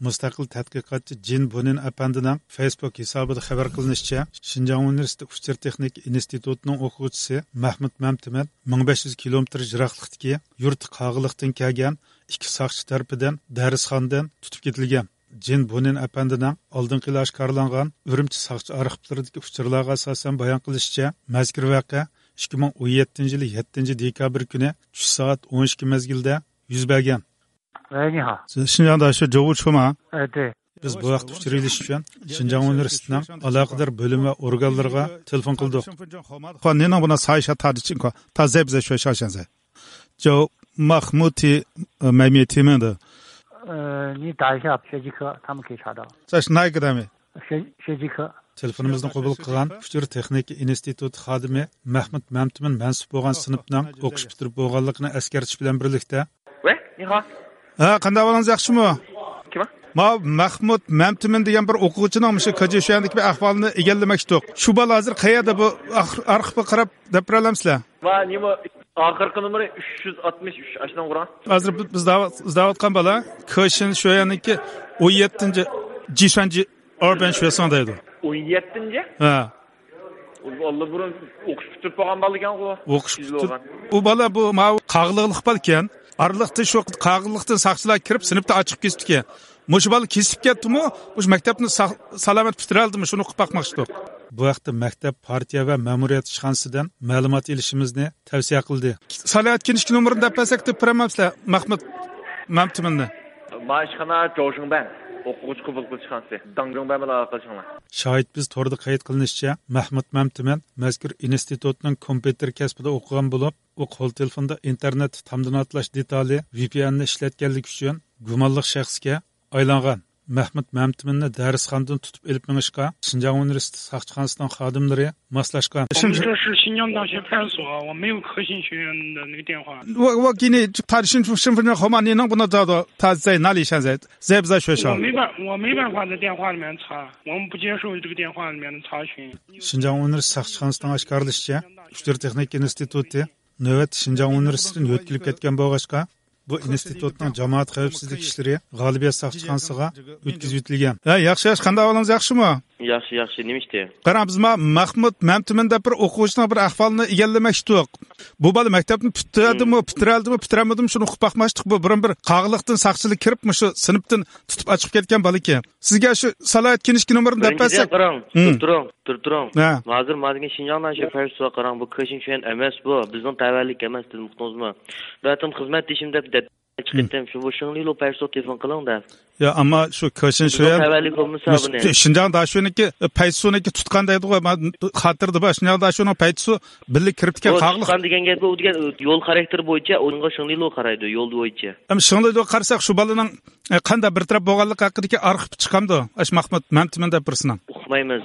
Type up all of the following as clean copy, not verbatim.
Mustaqil tadqiqotchi Jin Bunin apandining Facebook hisobida xabar qilinishicha, Xinjiang Universiteti Uchir texnik institutining o'quvchisi Mahmud Mamtiman 1500 kilometr yiroqlikdagi yurt qog'iliqdan kelgan ikki soqchi tarafidan darsxonadan tutib ketilgan. Jin Bunin apandining oldingi yil oshkorlangan Urumchi soqchi arxivlaridagi uchurlarga asosan bayon qilishicha, mazkur voqea 2017 yili 7 dekabr kuni tush soat 12 mezgilda yuz bergan. 喂，你好。Xinjiangda shu Jovuchuma. 对。 Biz bu vaqt uchirilish uchun Xinjiang Universitetining aloqador bo'lim va organlariga telefon qildik. Qonning buna sayşa tarichinko tazebze shu shashansa. Jo Mahmuti Mehmetimen de. 你打一下学籍科，他们可以查到。 Saş naygidami? 学籍科。 Telefonimizni qabul qilgan Uchir texnik instituti xodimi Mahmud Mamtimin mansub bo'lgan sinfning o'qish bitirib bo'lganligini eskartish bilan birlikda. 喂，你好。 Ha, qanday bo'lingiz yaxshimi? Kim? Ma Mahmud Mamtimin degan bir o'quvchining shu Kajishiyandagi bir ahvolini egallamoqchidik. Shu bola hozir qayerda bu arxivga qarab deb bilamsizlar? Va nima oxirgi nomeri 363 ashdan quran. Hozir biz izlayotgan bola Kashin Shoyaniki 17 Jishanji Urban Shoyasonda edi. 17-ci? Ha. Allah burun o'qish bitirib qolgan bola ekan ku. O'qish bitirib. U bola bu qag'liqlik bor ekan. Arliqda shu qag'liqdan saqchilar kirib sinfda ochiq kesib ekan. Mush bola kesib ketdimi? Mush maktabni salomat bitiraldimi? Shuni o'qib baqmoqchidik. Bu vaqtda maktab partiya va ma'muriyat ishxonasidan ma'lumot olishimizni tavsiya qildi. Salat kinish nomerini deb pasak deb biramamsizlar Mahmud Mamtiminni. Mashxana Joshingban. O'quvchi qabul qilish xonasi. Dangjongban bilan aloqalashinglar. Shohid biz to'rda qayd qilinishicha, Mahmud Mamtimin mazkur institutning kompyuter kasbida o'qigan bo'lib, u qo'l telefonda internet ta'minotlash detali VPNni ishlatganligi uchun gumonli shaxsga aylangan. Mahmud Mamtiminni darsxonadan tutib elib minishga Xinjiang Universiteti soqchixonasining xodimlari moslashgan. 这是新疆大学派出所，我没有科信学院的那个电话。我给你他的身份证号码，你能不能找到他在哪里？现在不在学校？我没办法在电话里面查，我们不接受这个电话里面的查询。 Xinjiang Universiteti soqchixonasining oshkorlashicha, Uchir texnik instituti navbat Xinjiang Universitetidan yo'tkilib ketgan bo'lg'achqa bu institutning jamoat xavfsizlik ishlari G'olibiyat soqchixonasiga o'tkazib etilgan. Yaxshi, qanday ahvolingiz yaxshimi? Yaxshi, nima ishda? Qarang, biz Mahmud Mamtimin deb bir o'quvchining bir ahvolini egallamoqchidik. Bu bola maktabni bitiramadimi, shuni o'qib baqmoqchidik. Bu bir qag'liqdan saqchilik kirib, shu sinfdan tutib ochib ketgan bola ekan. Sizga shu salat kinishki nomerini deb bersak. Qarang, turing. Hozir mazgin Xinjiangdan shu farsuga qarang, bu Kashin Shoyan emas bu. Bizning tavallik emas, siz muhtojmi? Ratim xizmat ishim deb chiqdim, shu shuningli farsuga telefon qiling deb. Ya ama şu Kashin Shoyan Xinjiang Dashuniki paytsuniki tutqandaydi qo'y. Xatirda bor. Xinjiang Dashunning paytsu birlik kirib ketgan qag'liq. Tutqan degan gap u degan yo'l xarakteri bo'yicha unga shuningli qaraydi, yo'l bo'yicha. Ham shuningli qarasak shu bolaning qanday bir taraf bo'lganligi haqidagi arxiv chiqamdi. Ash Mahmud Mamtimin deb birisining. Uqmaymiz.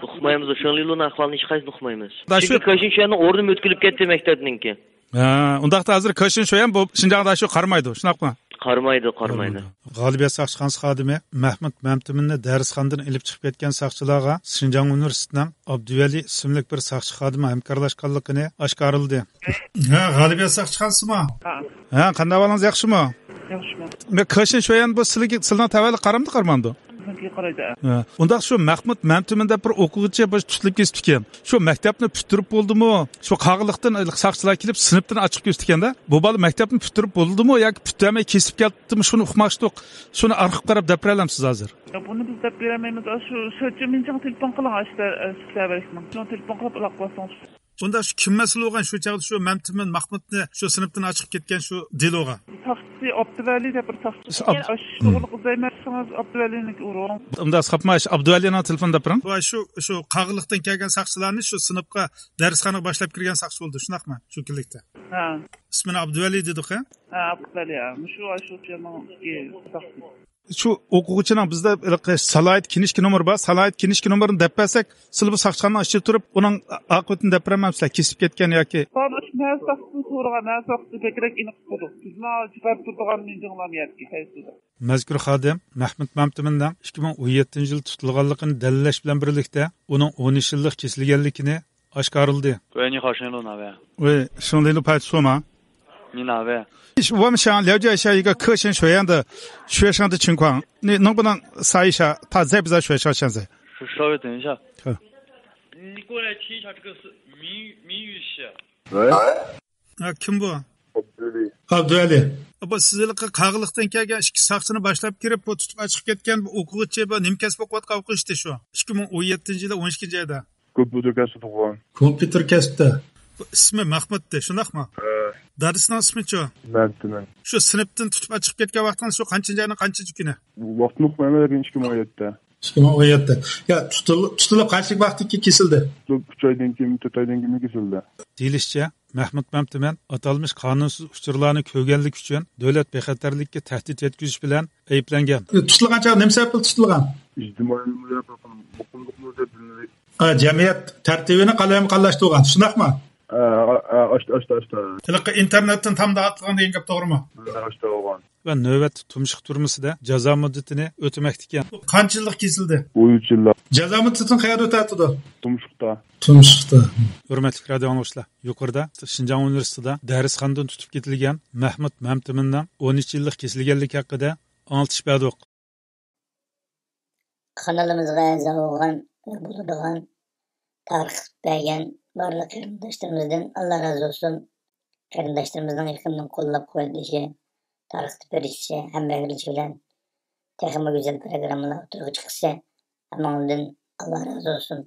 Shuningli ahvolni hech qaysi uqmaymiz. Chunki Kashin Shoyanning o'rni o'tkilib ketdi maktabninki. Undaqda hozir Kashin Shoyan bu Xinjiang Dashu qarmaydi, shunaqmi? Qarmaydi. G'olibiyat soqchixonasi xodimi Mahmud Mamtiminni darsxonadan ilib chiqib ketgan soqchilarga Xinjiang Universitetining Abduvali ismli bir soqchi xodimi hamkorlashganligini oshkorildi. G'olibiyat soqchixonasimi? Ha, qanday ahvolingiz yaxshimi? Yaxshimi. Men Kashin Shoyan bu sizlarga tavalli qaramdi? Undaq shu Mahmud Mamtimin deb bir o'quvchi bir tutilib ketib ekan. Shu maktabni bitirib bo'ldimi? Shu qag'liqdan soqchilar kelib sinfdan ochiq ketib ekanda, bu bola maktabni bitirib bo'ldimi yoki bitirmay kesib ketdimi? Shuni uqmoqchidik. Shuni arxiv qarab deb beralamsiz hozir. Buni biz deb beramaymiz. Shu Minjang telefon qiling, sizlar berishman. Telefon qilib aloqalasang. Unda shu kim mas'ul bo'lgan shu chaqda shu Mamtimin Mahmudni shu sinfdan chiqib ketgan shu Diloga. Soqchi Abduvali deb bir soqchi. Shug'ullik uzaymasimiz Abduvaliniki urang. Unda saqmash Abduvalining telefonida turing. Va shu qag'liqdan kelgan soqchilarni shu sinfga darsxonaga boshlab kirgan soqchi bo'ldi, shunaqmi? Shu kunlikda. Ha. Ismini Abduvali dedik-a? Ha, Abduvali. Shu soqchi. Şu o'quvchining bizda salayat kinishki nomer bor. Salayat kinishki nomerini deb bersak, siz bu soqchixonaning ichida turib, uning oqibatini deb beramamsizlar, kesib ketgan yoki. Mazkur xodim Mahmud Mamtiminning 2017-yil tutilganligini dalillash bilan birlikda uning 10 yillik kesilganligini oshkorildi. Ve ni hoşnelo nave. Ve shunday payt soma. 闽南话。我们想了解一下一个科学学院的学生的情况，你能不能猜一下他在不在学校现在？稍微等一下。好。你过来听一下，这个是谜语系。喂。kim bu? Abdüli. Bu sizlarga qag'iliqdan kelgan ikki soqchini boshlab kirib, bu tutib chiqib ketgan bu o'quvchi bu nim kasb o'qiyotgan o'quvchi shu. 2017-yilda 12 oyda. Kompüter kasbı tuğan. Kompüter kasbda. İsmi Mahmuddi, shundaqmi? Dadisining ismi-chi? Mehmet'ten. Shu sinfdan tutib chiqib ketgan vaqtdan shu qanchinchi oyning qanchinchi kuni? Vaqtni uqmayman 2017'de. 2017'de. Ya tutulib qanchalik vaqtga kesildi? 3 aydan keyin, 4 aydan keyin kesildi. Deyilishicha, Mahmud Mamtiman atalmış qonunsiz uchurlarni ko'rganlik uchun davlat bexatarlikka tahdid yetkazish bilan ayblangan. Tutilgancha nima sababli tutilgan? İctimai muqimliqni deb Jamiyat tartibini qalamqallashtirgan, shundaqmi? Açtı. Tiliqqa internetdan tam dağıtılgan degan gap to'g'rimi? Açtı olgan. Va navbat tumshuq turmusida jazo muddatini o'tamoqda ekan. Qancha yillik kesildi? 13 yillar. Jazo muddatidan qayerda o'tadi? Tumshuqda. Hurmatli radio anglag'uchilar, yuqorida Shinjong universitetida darsxonadan tutib ketilgan Mahmud Mamtiminning 13 yillik kesilganligi haqida anglatish berdik. Kanalimizga a'zo bo'lgan bo'ladigan tarix bergan barliq qarindoshlarımızdan Allah razı olsun. Qarindoshlarımızdan yaqindan qo'llab qo'yilishi, tarixni berilishi, hammalarga bilan texnik güzel programmalar o'tirib chiqsa, hammangdan Allah razı olsun.